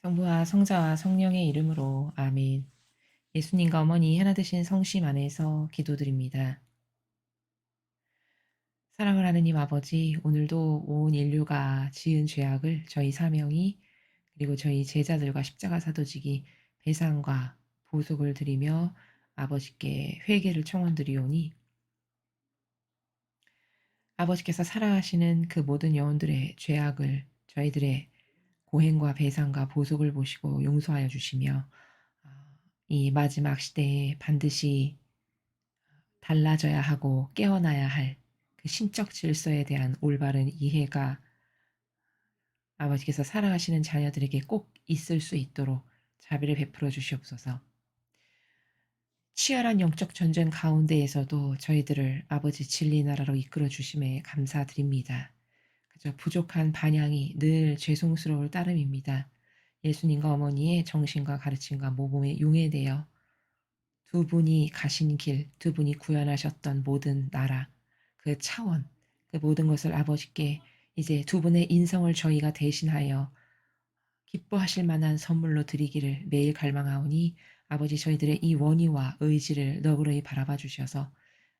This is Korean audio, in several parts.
성부와 성자와 성령의 이름으로 아멘. 예수님과 어머니 하나 되신 성심 안에서 기도드립니다. 사랑을 하느님 아버지, 오늘도 온 인류가 지은 죄악을 저희 사명이 그리고 저희 제자들과 십자가 사도직이 배상과 보속을 드리며 아버지께 회개를 청원드리오니 아버지께서 사랑하시는 그 모든 영혼들의 죄악을 저희들의 고행과 배상과 보속을 보시고 용서하여 주시며 이 마지막 시대에 반드시 달라져야 하고 깨어나야 할 그 신적 질서에 대한 올바른 이해가 아버지께서 사랑하시는 자녀들에게 꼭 있을 수 있도록 자비를 베풀어 주시옵소서. 치열한 영적 전쟁 가운데에서도 저희들을 아버지 진리 나라로 이끌어 주심에 감사드립니다. 그저 부족한 반향이 늘 죄송스러울 따름입니다. 예수님과 어머니의 정신과 가르침과 모범에 용해되어 두 분이 가신 길, 두 분이 구현하셨던 모든 나라, 그 차원, 그 모든 것을 아버지께 이제 두 분의 인성을 저희가 대신하여 기뻐하실 만한 선물로 드리기를 매일 갈망하오니 아버지 저희들의 이 원의와 의지를 너그러이 바라봐 주셔서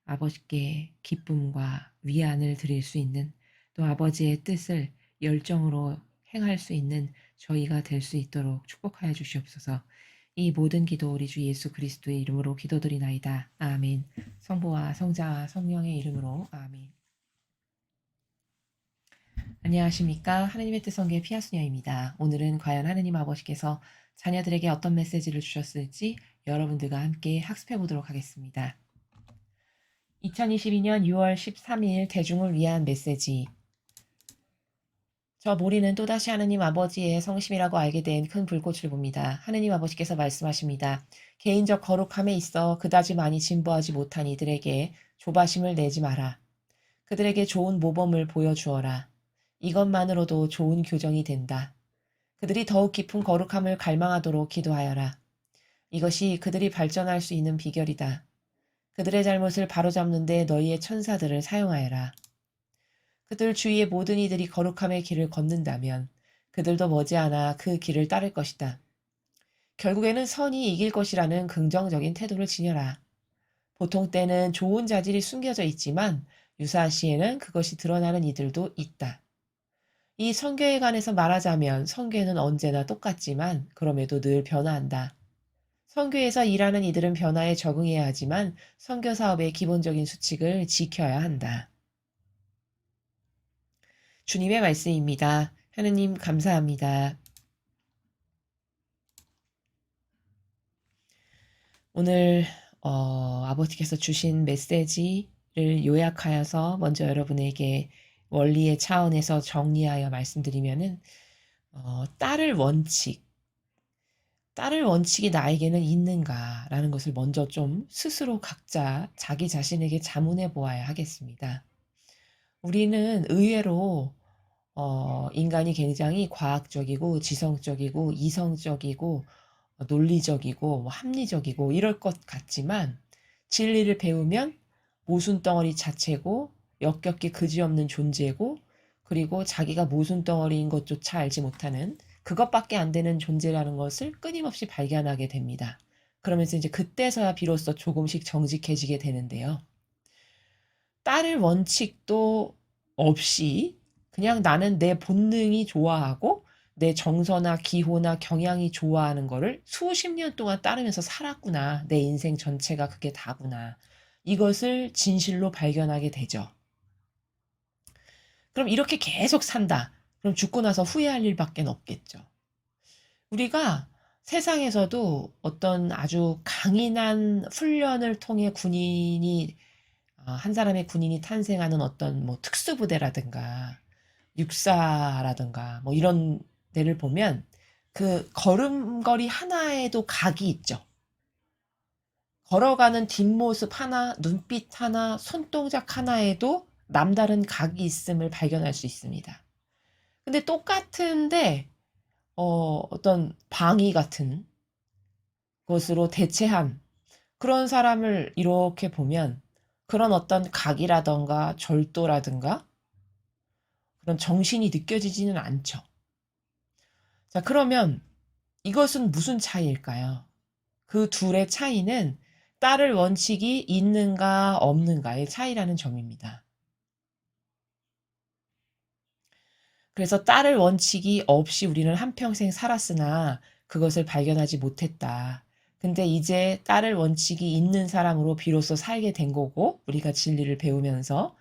아버지께 기쁨과 위안을 드릴 수 있는 또 아버지의 뜻을 열정으로 행할 수 있는 저희가 될 수 있도록 축복하여 주시옵소서. 이 모든 기도 우리 주 예수 그리스도의 이름으로 기도드리나이다. 아멘. 성부와 성자와 성령의 이름으로 아멘. 안녕하십니까. 하느님의 뜻성계 피아수녀입니다. 오늘은 과연 하느님 아버지께서 자녀들에게 어떤 메시지를 주셨을지 여러분들과 함께 학습해 보도록 하겠습니다. 2022년 6월 13일 대중을 위한 메시지. 저 모리는 또다시 하느님 아버지의 성심이라고 알게 된 큰 불꽃을 봅니다. 하느님 아버지께서 말씀하십니다. 개인적 거룩함에 있어 그다지 많이 진보하지 못한 이들에게 조바심을 내지 마라. 그들에게 좋은 모범을 보여주어라. 이것만으로도 좋은 교정이 된다. 그들이 더욱 깊은 거룩함을 갈망하도록 기도하여라. 이것이 그들이 발전할 수 있는 비결이다. 그들의 잘못을 바로잡는 데 너희의 천사들을 사용하여라. 그들 주위의 모든 이들이 거룩함의 길을 걷는다면 그들도 머지않아 그 길을 따를 것이다. 결국에는 선이 이길 것이라는 긍정적인 태도를 지녀라. 보통 때는 좋은 자질이 숨겨져 있지만 유사시에는 그것이 드러나는 이들도 있다. 이 성교에 관해서 말하자면 성교는 언제나 똑같지만 그럼에도 늘 변화한다. 성교에서 일하는 이들은 변화에 적응해야 하지만 성교 사업의 기본적인 수칙을 지켜야 한다. 주님의 말씀입니다. 하느님 감사합니다. 오늘 아버지께서 주신 메시지를 요약하여서 먼저 여러분에게 원리의 차원에서 정리하여 말씀드리면은 딸을 원칙이 나에게는 있는가라는 것을 먼저 좀 스스로 각자 자기 자신에게 자문해 보아야 하겠습니다. 우리는 의외로 인간이 굉장히 과학적이고 지성적이고 이성적이고 논리적이고 합리적이고 이럴 것 같지만 진리를 배우면 모순덩어리 자체고 역겹게 그지없는 존재고 그리고 자기가 모순덩어리인 것조차 알지 못하는 그것밖에 안 되는 존재라는 것을 끊임없이 발견하게 됩니다. 그러면서 이제 그때서야 비로소 조금씩 정직해지게 되는데요. 따를 원칙도 없이 그냥 나는 내 본능이 좋아하고 내 정서나 기호나 경향이 좋아하는 거를 수십 년 동안 따르면서 살았구나. 내 인생 전체가 그게 다구나. 이것을 진실로 발견하게 되죠. 그럼 이렇게 계속 산다. 그럼 죽고 나서 후회할 일밖에 없겠죠. 우리가 세상에서도 어떤 아주 강인한 훈련을 통해 한 사람의 군인이 탄생하는 어떤 뭐 특수부대라든가 육사라든가 뭐 이런 데를 보면 그 걸음걸이 하나에도 각이 있죠. 걸어가는 뒷모습 하나, 눈빛 하나, 손동작 하나에도 남다른 각이 있음을 발견할 수 있습니다. 근데 똑같은데 어떤 방위 같은 것으로 대체한 그런 사람을 이렇게 보면 그런 어떤 각이라던가 절도라든가 그런 정신이 느껴지지는 않죠. 자, 그러면 이것은 무슨 차이일까요? 그 둘의 차이는 따를 원칙이 있는가 없는가의 차이라는 점입니다. 그래서 따를 원칙이 없이 우리는 한평생 살았으나 그것을 발견하지 못했다. 근데 이제 따를 원칙이 있는 사람으로 비로소 살게 된 거고, 우리가 진리를 배우면서.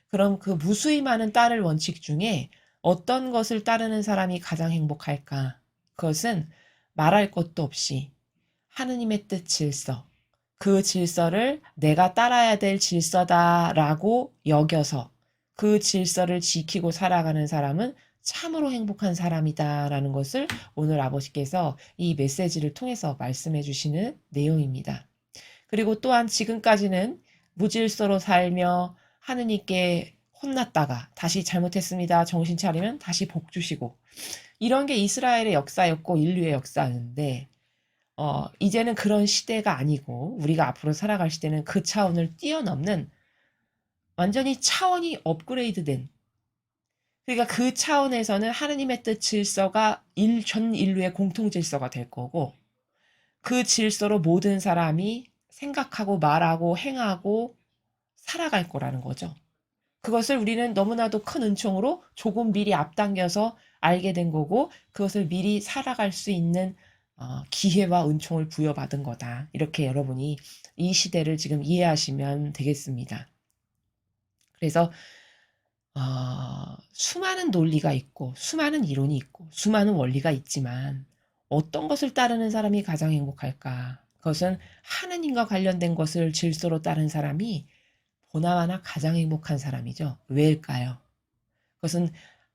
그럼 그 무수히 많은 따를 원칙 중에 어떤 것을 따르는 사람이 가장 행복할까? 그것은 말할 것도 없이 하느님의 뜻 질서, 그 질서를 내가 따라야 될 질서다라고 여겨서 그 질서를 지키고 살아가는 사람은 참으로 행복한 사람이다라는 것을 오늘 아버지께서 이 메시지를 통해서 말씀해 주시는 내용입니다. 그리고 또한 지금까지는 무질서로 살며 하느님께 혼났다가 다시 잘못했습니다. 정신 차리면 다시 복 주시고 이런 게 이스라엘의 역사였고 인류의 역사였는데 이제는 그런 시대가 아니고 우리가 앞으로 살아갈 시대는 그 차원을 뛰어넘는 완전히 차원이 업그레이드된 그러니까 그 차원에서는 하느님의 뜻 질서가 전 인류의 공통 질서가 될 거고 그 질서로 모든 사람이 생각하고 말하고 행하고 살아갈 거라는 거죠. 그것을 우리는 너무나도 큰 은총으로 조금 미리 앞당겨서 알게 된 거고 그것을 미리 살아갈 수 있는 기회와 은총을 부여받은 거다. 이렇게 여러분이 이 시대를 지금 이해하시면 되겠습니다. 그래서 수많은 논리가 있고 수많은 이론이 있고 수많은 원리가 있지만 어떤 것을 따르는 사람이 가장 행복할까? 그것은 하느님과 관련된 것을 질서로 따른 사람이 보나마나 가장 행복한 사람이죠. 왜일까요? 그것은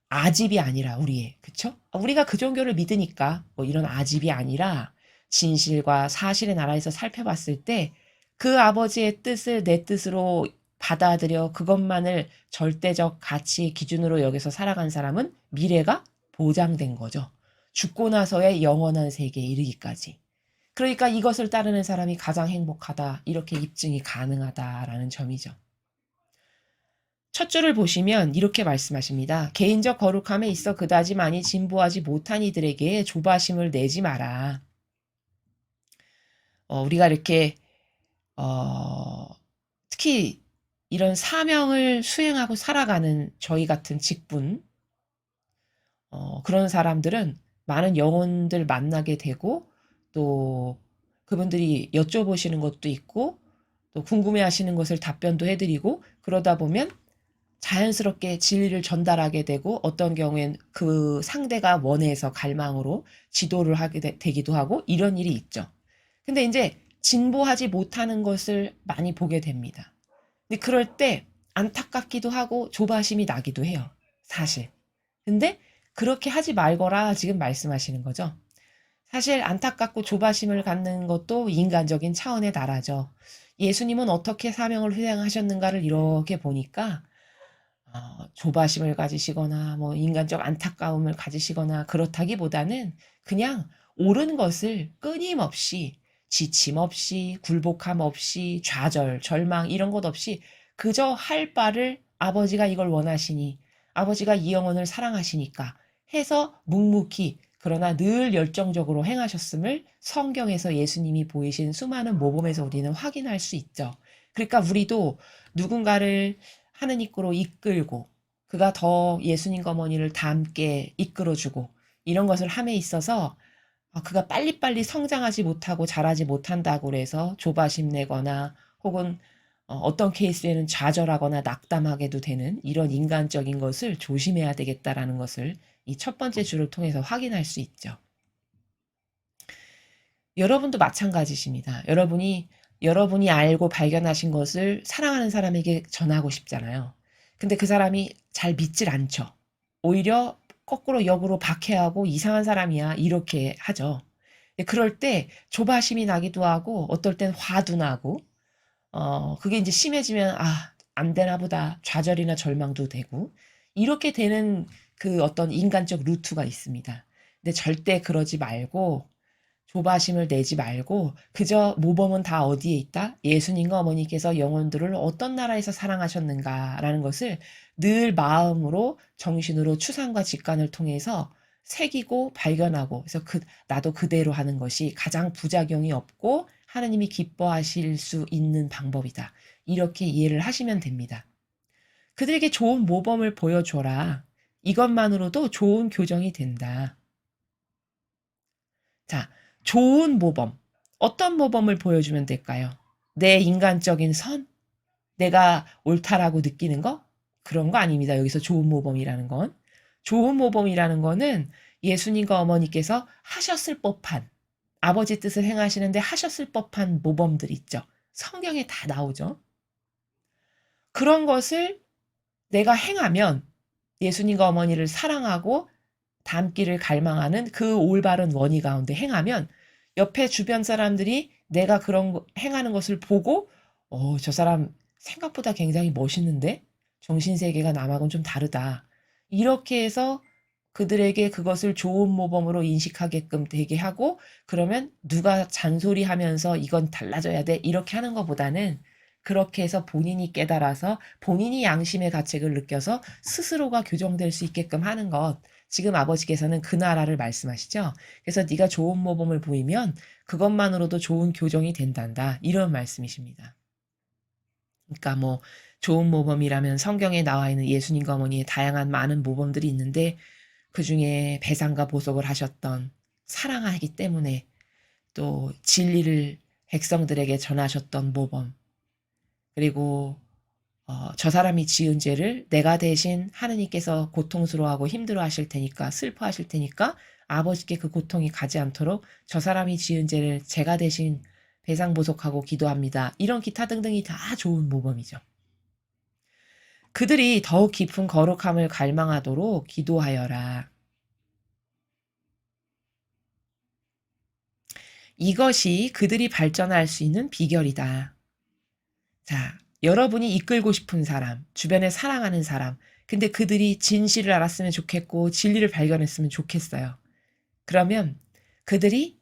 아집이 아니라 우리의, 그쵸? 우리가 그 종교를 믿으니까 뭐 이런 아집이 아니라 진실과 사실의 나라에서 살펴봤을 때 그 아버지의 뜻을 내 뜻으로 받아들여 그것만을 절대적 가치 기준으로 여기서 살아간 사람은 미래가 보장된 거죠. 죽고 나서의 영원한 세계에 이르기까지. 그러니까 이것을 따르는 사람이 가장 행복하다. 이렇게 입증이 가능하다라는 점이죠. 첫 줄을 보시면 이렇게 말씀하십니다. 개인적 거룩함에 있어 그다지 많이 진보하지 못한 이들에게 조바심을 내지 마라. 우리가 이렇게 특히 이런 사명을 수행하고 살아가는 저희 같은 직분, 그런 사람들은 많은 영혼들 만나게 되고 또 그분들이 여쭤보시는 것도 있고 또 궁금해하시는 것을 답변도 해드리고 그러다 보면 자연스럽게 진리를 전달하게 되고 어떤 경우엔 그 상대가 원해서 갈망으로 지도를 하게 되기도 하고 이런 일이 있죠. 근데 이제 진보하지 못하는 것을 많이 보게 됩니다. 근데 그럴 때 안타깝기도 하고 조바심이 나기도 해요. 사실. 근데 그렇게 하지 말거라 지금 말씀하시는 거죠. 사실 안타깝고 조바심을 갖는 것도 인간적인 차원의 나라죠. 예수님은 어떻게 사명을 수행하셨는가를 이렇게 보니까 조바심을 가지시거나 뭐 인간적 안타까움을 가지시거나 그렇다기보다는 그냥 옳은 것을 끊임없이 지침 없이 굴복함 없이 좌절, 절망 이런 것 없이 그저 할 바를 아버지가 이걸 원하시니 아버지가 이 영혼을 사랑하시니까 해서 묵묵히 그러나 늘 열정적으로 행하셨음을 성경에서 예수님이 보이신 수많은 모범에서 우리는 확인할 수 있죠. 그러니까 우리도 누군가를 하느님께로 이끌고 그가 더 예수님과 어머니를 닮게 이끌어주고 이런 것을 함에 있어서 그가 빨리빨리 성장하지 못하고 자라지 못한다고 해서 조바심 내거나 혹은 어떤 케이스에는 좌절하거나 낙담하게도 되는 이런 인간적인 것을 조심해야 되겠다라는 것을 이 첫 번째 줄을 통해서 확인할 수 있죠. 여러분도 마찬가지십니다. 여러분이 알고 발견하신 것을 사랑하는 사람에게 전하고 싶잖아요. 근데 그 사람이 잘 믿질 않죠. 오히려 거꾸로 역으로 박해하고 이상한 사람이야 이렇게 하죠. 그럴 때 조바심이 나기도 하고 어떨 땐 화도 나고 그게 이제 심해지면 안 되나 보다 좌절이나 절망도 되고 이렇게 되는 그 어떤 인간적 루트가 있습니다. 근데 절대 그러지 말고 조바심을 내지 말고 그저 모범은 다 어디에 있다? 예수님과 어머니께서 영혼들을 어떤 나라에서 사랑하셨는가라는 것을 늘 마음으로 정신으로 추상과 직관을 통해서 새기고 발견하고 그래서 나도 그대로 하는 것이 가장 부작용이 없고 하느님이 기뻐하실 수 있는 방법이다. 이렇게 이해를 하시면 됩니다. 그들에게 좋은 모범을 보여줘라. 이것만으로도 좋은 교정이 된다. 자, 좋은 모범. 어떤 모범을 보여주면 될까요? 내 인간적인 선? 내가 옳다라고 느끼는 거? 그런 거 아닙니다. 여기서 좋은 모범이라는 건. 좋은 모범이라는 거는 예수님과 어머니께서 하셨을 법한, 아버지 뜻을 행하시는데 하셨을 법한 모범들 있죠. 성경에 다 나오죠. 그런 것을 내가 행하면 예수님과 어머니를 사랑하고 닮기를 갈망하는 그 올바른 원의 가운데 행하면 옆에 주변 사람들이 내가 그런 행하는 것을 보고 저 사람 생각보다 굉장히 멋있는데 정신세계가 남하고는 좀 다르다. 이렇게 해서 그들에게 그것을 좋은 모범으로 인식하게끔 되게 하고 그러면 누가 잔소리하면서 이건 달라져야 돼 이렇게 하는 것보다는 그렇게 해서 본인이 깨달아서 본인이 양심의 가책을 느껴서 스스로가 교정될 수 있게끔 하는 것. 지금 아버지께서는 그 나라를 말씀하시죠. 그래서 네가 좋은 모범을 보이면 그것만으로도 좋은 교정이 된단다. 이런 말씀이십니다. 그러니까 뭐 좋은 모범이라면 성경에 나와 있는 예수님과 어머니의 다양한 많은 모범들이 있는데 그중에 배상과 보석을 하셨던 사랑하기 때문에 또 진리를 백성들에게 전하셨던 모범 그리고 저 사람이 지은 죄를 내가 대신 하느님께서 고통스러워하고 힘들어하실 테니까 슬퍼하실 테니까 아버지께 그 고통이 가지 않도록 저 사람이 지은 죄를 제가 대신 배상보속하고 기도합니다. 이런 기타 등등이 다 좋은 모범이죠. 그들이 더욱 깊은 거룩함을 갈망하도록 기도하여라. 이것이 그들이 발전할 수 있는 비결이다. 자, 여러분이 이끌고 싶은 사람, 주변에 사랑하는 사람, 근데 그들이 진실을 알았으면 좋겠고 진리를 발견했으면 좋겠어요. 그러면 그들이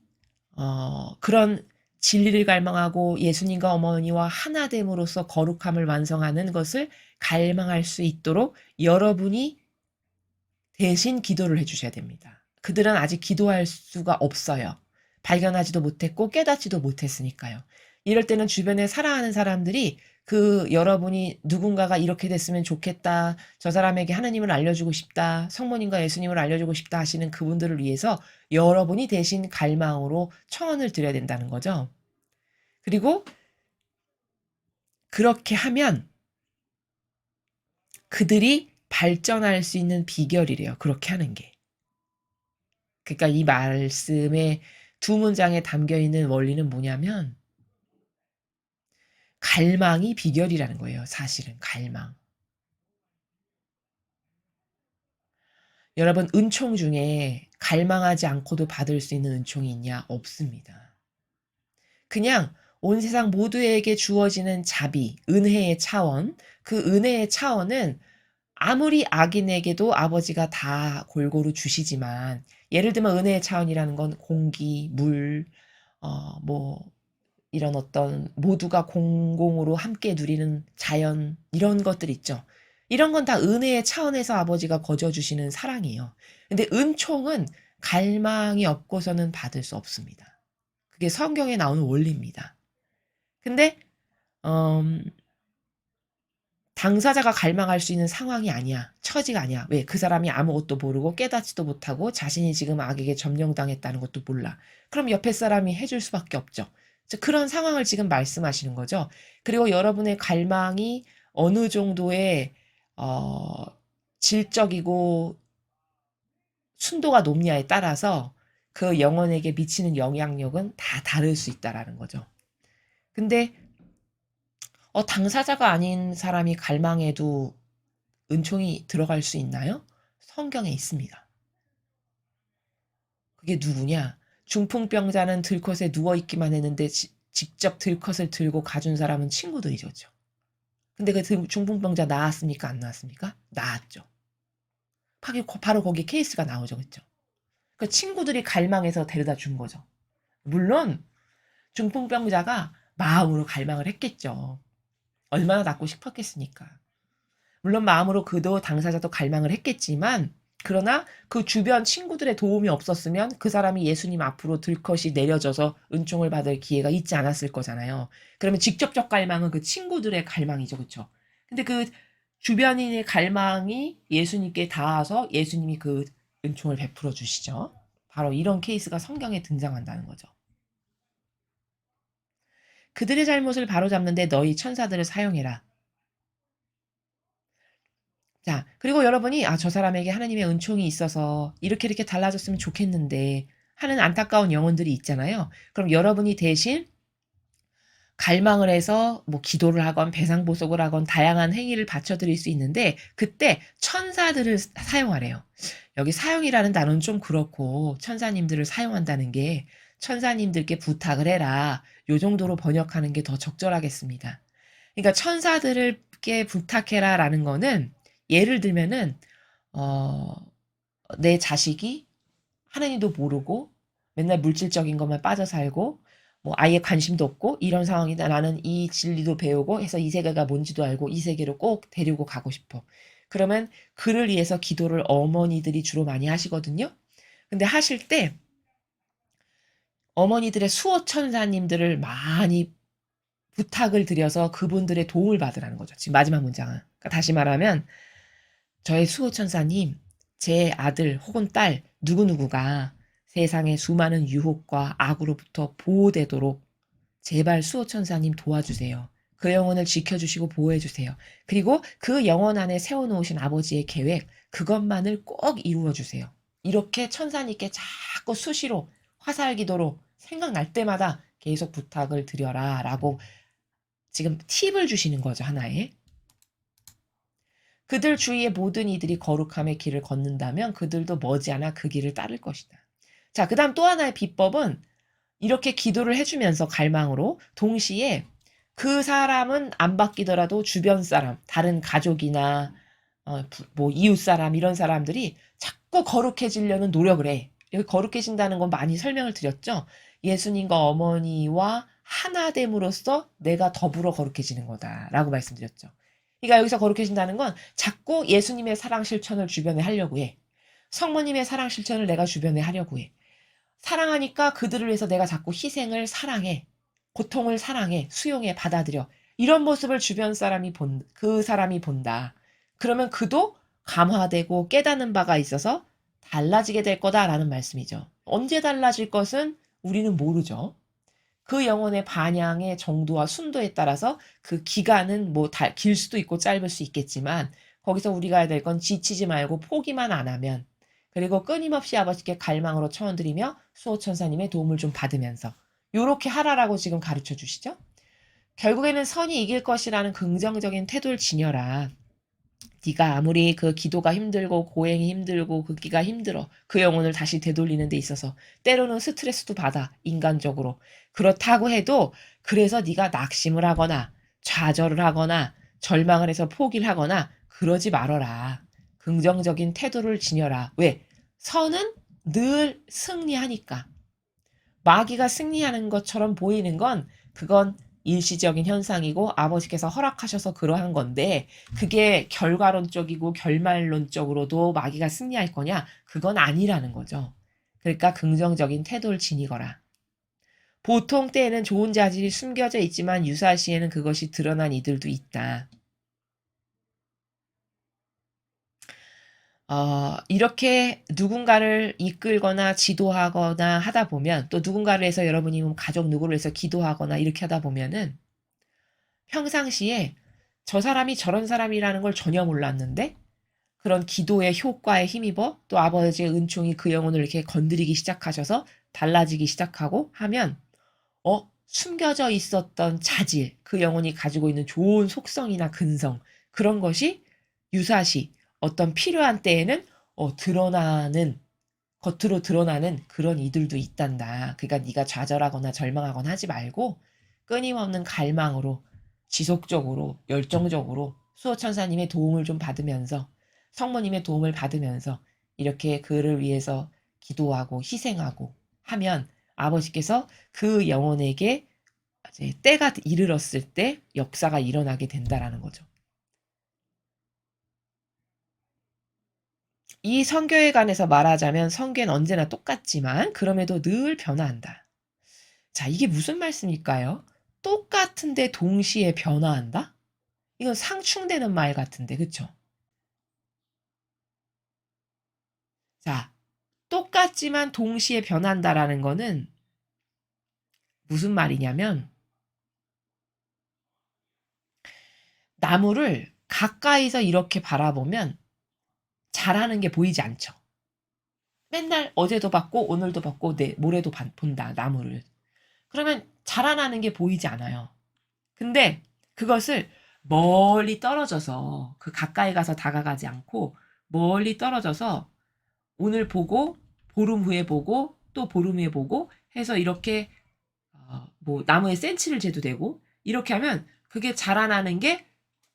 그런 진리를 갈망하고 예수님과 어머니와 하나됨으로써 거룩함을 완성하는 것을 갈망할 수 있도록 여러분이 대신 기도를 해주셔야 됩니다. 그들은 아직 기도할 수가 없어요. 발견하지도 못했고 깨닫지도 못했으니까요. 이럴 때는 주변에 사랑하는 사람들이 여러분이 누군가가 이렇게 됐으면 좋겠다. 저 사람에게 하나님을 알려주고 싶다. 성모님과 예수님을 알려주고 싶다 하시는 그분들을 위해서 여러분이 대신 갈망으로 청원을 드려야 된다는 거죠. 그리고 그렇게 하면 그들이 발전할 수 있는 비결이래요. 그렇게 하는 게. 그러니까 이 말씀의 두 문장에 담겨 있는 원리는 뭐냐면 갈망이 비결이라는 거예요. 사실은 갈망. 여러분 은총 중에 갈망하지 않고도 받을 수 있는 은총이 있냐? 없습니다. 그냥 온 세상 모두에게 주어지는 자비, 은혜의 차원, 그 은혜의 차원은 아무리 악인에게도 아버지가 다 골고루 주시지만 예를 들면 은혜의 차원이라는 건 공기, 물, 뭐 이런 어떤 모두가 공공으로 함께 누리는 자연 이런 것들 있죠. 이런 건 다 은혜의 차원에서 아버지가 거저 주시는 사랑이에요. 근데 은총은 갈망이 없고서는 받을 수 없습니다. 그게 성경에 나오는 원리입니다. 근데 당사자가 갈망할 수 있는 상황이 아니야. 처지가 아니야. 왜? 그 사람이 아무것도 모르고 깨닫지도 못하고 자신이 지금 악에게 점령당했다는 것도 몰라. 그럼 옆에 사람이 해줄 수밖에 없죠. 그런 상황을 지금 말씀하시는 거죠. 그리고 여러분의 갈망이 어느 정도의 질적이고 순도가 높냐에 따라서 그 영혼에게 미치는 영향력은 다 다를 수 있다라는 거죠. 근데 당사자가 아닌 사람이 갈망해도 은총이 들어갈 수 있나요? 성경에 있습니다. 그게 누구냐? 중풍병자는 들컷에 누워있기만 했는데 직접 들컷을 들고 가준 사람은 친구들이죠. 근데 그 중풍병자 나았습니까? 안 나았습니까? 나았죠. 바로 거기에 케이스가 나오죠. 그렇죠? 그 친구들이 갈망해서 데려다 준 거죠. 물론 중풍병자가 마음으로 갈망을 했겠죠. 얼마나 낫고 싶었겠습니까? 물론 마음으로 그도 당사자도 갈망을 했겠지만 그러나 그 주변 친구들의 도움이 없었으면 그 사람이 예수님 앞으로 들컷이 내려져서 은총을 받을 기회가 있지 않았을 거잖아요. 그러면 직접적 갈망은 그 친구들의 갈망이죠. 그쵸? 근데 그 주변인의 갈망이 예수님께 닿아서 예수님이 그 은총을 베풀어 주시죠. 바로 이런 케이스가 성경에 등장한다는 거죠. 그들의 잘못을 바로잡는데 너희 천사들을 사용해라. 자, 그리고 여러분이 저 사람에게 하나님의 은총이 있어서 이렇게 이렇게 달라졌으면 좋겠는데 하는 안타까운 영혼들이 있잖아요. 그럼 여러분이 대신 갈망을 해서 뭐 기도를 하건 배상보석을 하건 다양한 행위를 바쳐드릴 수 있는데 그때 천사들을 사용하래요. 여기 사용이라는 단어는 좀 그렇고 천사님들을 사용한다는 게 천사님들께 부탁을 해라. 요 정도로 번역하는 게 더 적절하겠습니다. 그러니까 천사들께 부탁해라라는 거는 예를 들면은 어, 내 자식이 하나님도 모르고 맨날 물질적인 것만 빠져 살고 뭐 아예 관심도 없고 이런 상황이다. 나는 이 진리도 배우고 해서 이 세계가 뭔지도 알고 이 세계로 꼭 데리고 가고 싶어. 그러면 그를 위해서 기도를 어머니들이 주로 많이 하시거든요. 근데 하실 때 어머니들의 수호 천사님들을 많이 부탁을 드려서 그분들의 도움을 받으라는 거죠. 지금 마지막 문장은. 그러니까 다시 말하면 저의 수호천사님, 제 아들 혹은 딸 누구누구가 세상의 수많은 유혹과 악으로부터 보호되도록 제발 수호천사님 도와주세요. 그 영혼을 지켜주시고 보호해주세요. 그리고 그 영혼 안에 세워놓으신 아버지의 계획, 그것만을 꼭 이루어주세요. 이렇게 천사님께 자꾸 수시로 화살 기도로 생각날 때마다 계속 부탁을 드려라 라고 지금 팁을 주시는 거죠, 하나의. 그들 주위의 모든 이들이 거룩함의 길을 걷는다면 그들도 머지않아 그 길을 따를 것이다. 자, 그 다음 또 하나의 비법은 이렇게 기도를 해주면서 갈망으로 동시에 그 사람은 안 바뀌더라도 주변 사람, 다른 가족이나 뭐 이웃 사람 이런 사람들이 자꾸 거룩해지려는 노력을 해. 여기 거룩해진다는 건 많이 설명을 드렸죠. 예수님과 어머니와 하나됨으로써 내가 더불어 거룩해지는 거다라고 말씀드렸죠. 그러니까 여기서 거룩해진다는 건 자꾸 예수님의 사랑 실천을 주변에 하려고 해. 성모님의 사랑 실천을 내가 주변에 하려고 해. 사랑하니까 그들을 위해서 내가 자꾸 희생을 사랑해. 고통을 사랑해. 수용해. 받아들여. 이런 모습을 주변 사람이 그 사람이 본다. 그러면 그도 감화되고 깨닫는 바가 있어서 달라지게 될 거다라는 말씀이죠. 언제 달라질 것은 우리는 모르죠. 그 영혼의 반향의 정도와 순도에 따라서 그 기간은 뭐 길 수도 있고 짧을 수 있겠지만 거기서 우리가 해야 될 건 지치지 말고 포기만 안 하면 그리고 끊임없이 아버지께 갈망으로 청원드리며 수호천사님의 도움을 좀 받으면서 요렇게 하라라고 지금 가르쳐 주시죠. 결국에는 선이 이길 것이라는 긍정적인 태도를 지녀라. 네가 아무리 그 기도가 힘들고 고행이 힘들고 걷기가 힘들어. 그 영혼을 다시 되돌리는 데 있어서 때로는 스트레스도 받아. 인간적으로. 그렇다고 해도 그래서 네가 낙심을 하거나 좌절을 하거나 절망을 해서 포기를 하거나 그러지 말어라. 긍정적인 태도를 지녀라. 왜? 선은 늘 승리하니까. 마귀가 승리하는 것처럼 보이는 건 그건 일시적인 현상이고 아버지께서 허락하셔서 그러한 건데 그게 결과론적이고 결말론적으로도 마귀가 승리할 거냐? 그건 아니라는 거죠. 그러니까 긍정적인 태도를 지니거라. 보통 때에는 좋은 자질이 숨겨져 있지만 유사시에는 그것이 드러난 이들도 있다. 이렇게 누군가를 이끌거나 지도하거나 하다 보면 또 누군가를 해서 여러분이 가족 누구를 해서 기도하거나 이렇게 하다 보면은 평상시에 저 사람이 저런 사람이라는 걸 전혀 몰랐는데 그런 기도의 효과에 힘입어 또 아버지의 은총이 그 영혼을 이렇게 건드리기 시작하셔서 달라지기 시작하고 하면 숨겨져 있었던 자질, 그 영혼이 가지고 있는 좋은 속성이나 근성 그런 것이 유사시 어떤 필요한 때에는 드러나는 겉으로 드러나는 그런 이들도 있단다. 그러니까 네가 좌절하거나 절망하거나 하지 말고 끊임없는 갈망으로 지속적으로 열정적으로 수호천사님의 도움을 좀 받으면서 성모님의 도움을 받으면서 이렇게 그를 위해서 기도하고 희생하고 하면 아버지께서 그 영혼에게 이제 때가 이르렀을 때 역사가 일어나게 된다라는 거죠. 이 성교에 관해서 말하자면 성교는 언제나 똑같지만 그럼에도 늘 변화한다. 자, 이게 무슨 말씀일까요? 똑같은데 동시에 변화한다? 이건 상충되는 말 같은데, 그쵸? 자, 똑같지만 동시에 변한다라는 거는 무슨 말이냐면 나무를 가까이서 이렇게 바라보면 자라는 게 보이지 않죠. 맨날 어제도 봤고 오늘도 봤고 모레도 본다, 나무를. 그러면 자라나는 게 보이지 않아요. 근데 그것을 멀리 떨어져서 그 가까이 가서 다가가지 않고 멀리 떨어져서 오늘 보고 보름 후에 보고 또 보름 후에 보고 해서 이렇게 뭐 나무에 센치를 재도 되고 이렇게 하면 그게 자라나는 게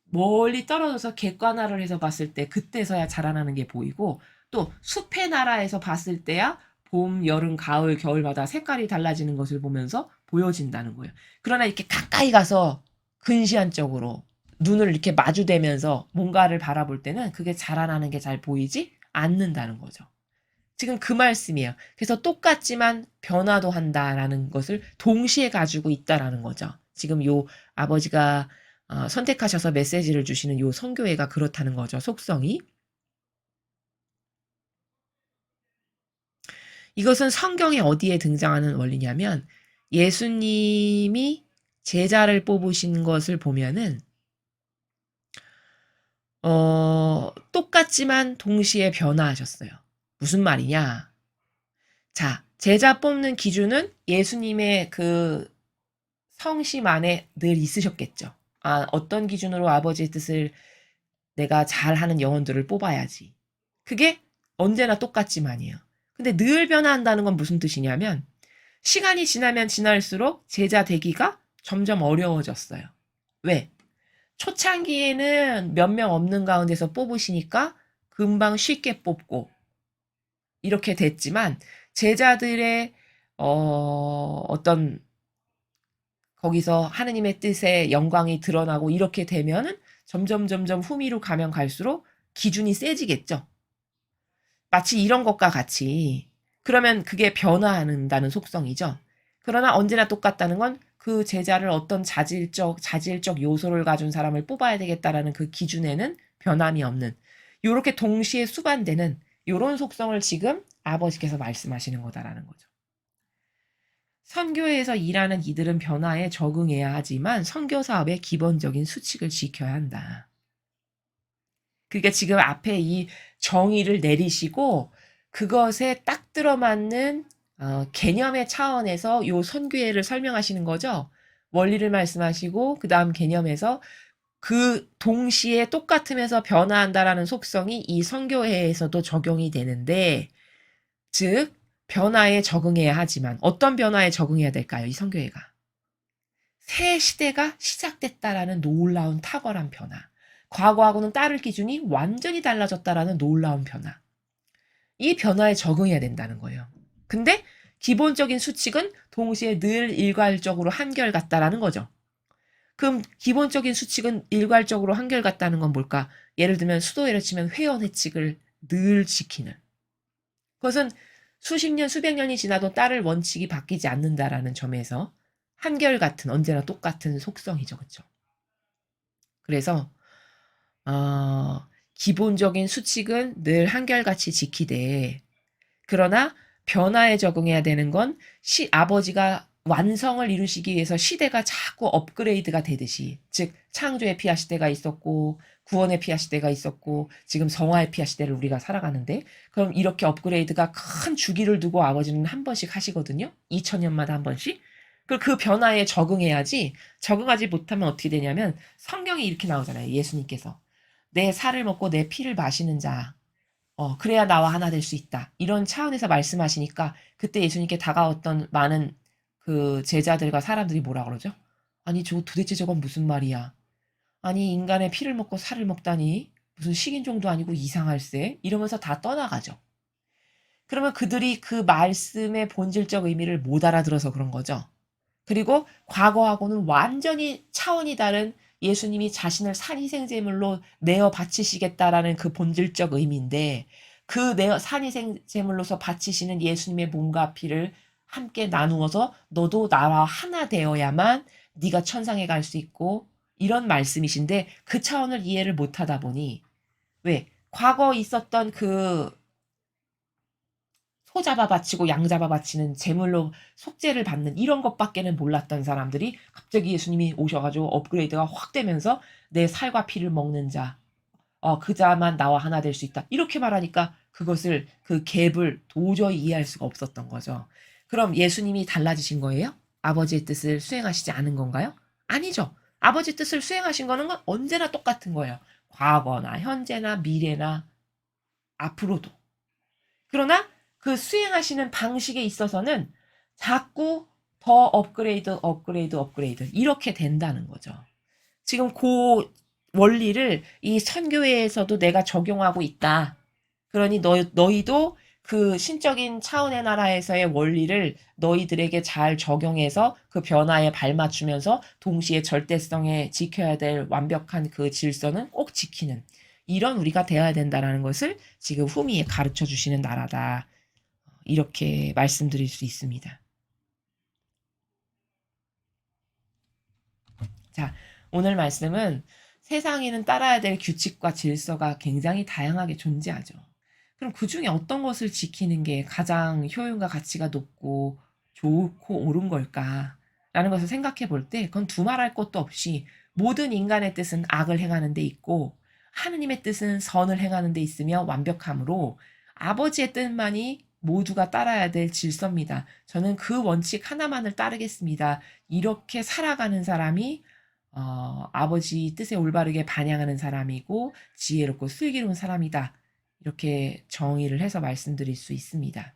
멀리 떨어져서 객관화를 해서 봤을 때 그때서야 자라나는 게 보이고 또 숲의 나라에서 봤을 때야 봄, 여름, 가을, 겨울마다 색깔이 달라지는 것을 보면서 보여진다는 거예요. 그러나 이렇게 가까이 가서 근시안적으로 눈을 이렇게 마주대면서 뭔가를 바라볼 때는 그게 자라나는 게 잘 보이지 않는다는 거죠. 지금 그 말씀이에요. 그래서 똑같지만 변화도 한다라는 것을 동시에 가지고 있다라는 거죠. 지금 요 아버지가 선택하셔서 메시지를 주시는 요 성교회가 그렇다는 거죠. 속성이. 이것은 성경에 어디에 등장하는 원리냐면 예수님이 제자를 뽑으신 것을 보면은 똑같지만 동시에 변화하셨어요. 무슨 말이냐? 자, 제자 뽑는 기준은 예수님의 그 성심 안에 늘 있으셨겠죠. 아, 어떤 기준으로 아버지의 뜻을 내가 잘하는 영혼들을 뽑아야지. 그게 언제나 똑같지만이에요. 근데 늘 변화한다는 건 무슨 뜻이냐면 시간이 지나면 지날수록 제자 되기가 점점 어려워졌어요. 왜? 초창기에는 몇 명 없는 가운데서 뽑으시니까 금방 쉽게 뽑고 이렇게 됐지만 제자들의 어떤 거기서 하느님의 뜻의 영광이 드러나고 이렇게 되면은 점점 후미로 가면 갈수록 기준이 세지겠죠. 마치 이런 것과 같이 그러면 그게 변화한다는 속성이죠. 그러나 언제나 똑같다는 건 그 제자를 어떤 자질적 요소를 가진 사람을 뽑아야 되겠다라는 그 기준에는 변함이 없는 요렇게 동시에 수반되는 요런 속성을 지금 아버지께서 말씀하시는 거다라는 거죠. 선교회에서 일하는 이들은 변화에 적응해야 하지만 선교 사업의 기본적인 수칙을 지켜야 한다. 그러니까 지금 앞에 이 정의를 내리시고 그것에 딱 들어맞는 개념의 차원에서 요 선교회를 설명하시는 거죠. 원리를 말씀하시고 그 다음 개념에서 그 동시에 똑같으면서 변화한다라는 속성이 이 선교회에서도 적용이 되는데 즉 변화에 적응해야 하지만 어떤 변화에 적응해야 될까요? 이 선교회가. 새 시대가 시작됐다라는 놀라운 탁월한 변화. 과거하고는 따를 기준이 완전히 달라졌다라는 놀라운 변화. 이 변화에 적응해야 된다는 거예요. 근데 기본적인 수칙은 동시에 늘 일괄적으로 한결같다라는 거죠. 그럼 기본적인 수칙은 일괄적으로 한결같다는 건 뭘까? 예를 들면 수도회를 치면 회원 회칙을 늘 지키는. 그것은 수십 년, 수백 년이 지나도 따를 원칙이 바뀌지 않는다라는 점에서 한결같은 언제나 똑같은 속성이죠. 그렇죠? 그래서 기본적인 수칙은 늘 한결같이 지키되 그러나 변화에 적응해야 되는 건 아버지가 완성을 이루시기 위해서 시대가 자꾸 업그레이드가 되듯이 즉 창조의 피아 시대가 있었고 구원의 피아 시대가 있었고 지금 성화의 피아 시대를 우리가 살아가는데 그럼 이렇게 업그레이드가 큰 주기를 두고 아버지는 한 번씩 하시거든요. 2000년마다 한 번씩. 그 변화에 적응해야지 적응하지 못하면 어떻게 되냐면 성경이 이렇게 나오잖아요. 예수님께서 내 살을 먹고 내 피를 마시는 자 그래야 나와 하나 될 수 있다. 이런 차원에서 말씀하시니까 그때 예수님께 다가왔던 많은 그 제자들과 사람들이 뭐라 그러죠? 아니, 도대체 저건 무슨 말이야? 아니, 인간의 피를 먹고 살을 먹다니 무슨 식인종도 아니고 이상할세? 이러면서 다 떠나가죠. 그러면 그들이 그 말씀의 본질적 의미를 못 알아들어서 그런 거죠. 그리고 과거하고는 완전히 차원이 다른 예수님이 자신을 살희생제물로 내어 바치시겠다라는 그 본질적 의미인데 그 내 산이 제물로서 바치시는 예수님의 몸과 피를 함께 나누어서 너도 나와 하나 되어야만 네가 천상에 갈 수 있고 이런 말씀이신데 그 차원을 이해를 못하다 보니 왜 과거 있었던 그 소 잡아 바치고 양 잡아 바치는 제물로 속죄를 받는 이런 것밖에는 몰랐던 사람들이 갑자기 예수님이 오셔가지고 업그레이드가 확 되면서 내 살과 피를 먹는 자, 그 자만 나와 하나 될 수 있다. 이렇게 말하니까 그것을 그 갭을 도저히 이해할 수가 없었던 거죠. 그럼 예수님이 달라지신 거예요? 아버지의 뜻을 수행하시지 않은 건가요? 아니죠. 아버지 뜻을 수행하신 거는 언제나 똑같은 거예요. 과거나 현재나 미래나 앞으로도. 그러나 그 수행하시는 방식에 있어서는 자꾸 더 업그레이드 이렇게 된다는 거죠. 지금 그 원리를 이 선교회에서도 내가 적용하고 있다. 그러니 너희도 그 신적인 차원의 나라에서의 원리를 너희들에게 잘 적용해서 그 변화에 발맞추면서 동시에 절대성에 지켜야 될 완벽한 그 질서는 꼭 지키는 이런 우리가 되어야 된다는 것을 지금 후미에 가르쳐 주시는 나라다. 이렇게 말씀드릴 수 있습니다. 자, 오늘 말씀은 세상에는 따라야 될 규칙과 질서가 굉장히 다양하게 존재하죠. 그럼 그 중에 어떤 것을 지키는 게 가장 효용과 가치가 높고 좋고 옳은 걸까? 라는 것을 생각해 볼 때 그건 두말할 것도 없이 모든 인간의 뜻은 악을 행하는 데 있고 하느님의 뜻은 선을 행하는 데 있으며 완벽함으로 아버지의 뜻만이 모두가 따라야 될 질서입니다. 저는 그 원칙 하나만을 따르겠습니다. 이렇게 살아가는 사람이 아버지 뜻에 올바르게 반영하는 사람이고 지혜롭고 슬기로운 사람이다. 이렇게 정의를 해서 말씀드릴 수 있습니다.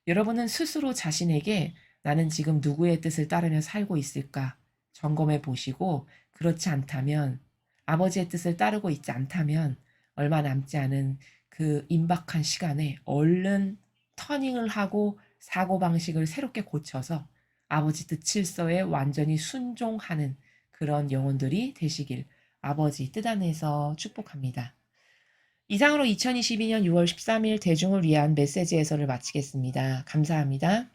여러분은 스스로 자신에게 나는 지금 누구의 뜻을 따르며 살고 있을까 점검해 보시고 그렇지 않다면 아버지의 뜻을 따르고 있지 않다면 얼마 남지 않은 그 임박한 시간에 얼른 터닝을 하고 사고방식을 새롭게 고쳐서 아버지 뜻 질서에 완전히 순종하는 그런 영혼들이 되시길 아버지 뜻 안에서 축복합니다. 이상으로 2022년 6월 13일 대중을 위한 메시지 해설을 마치겠습니다. 감사합니다.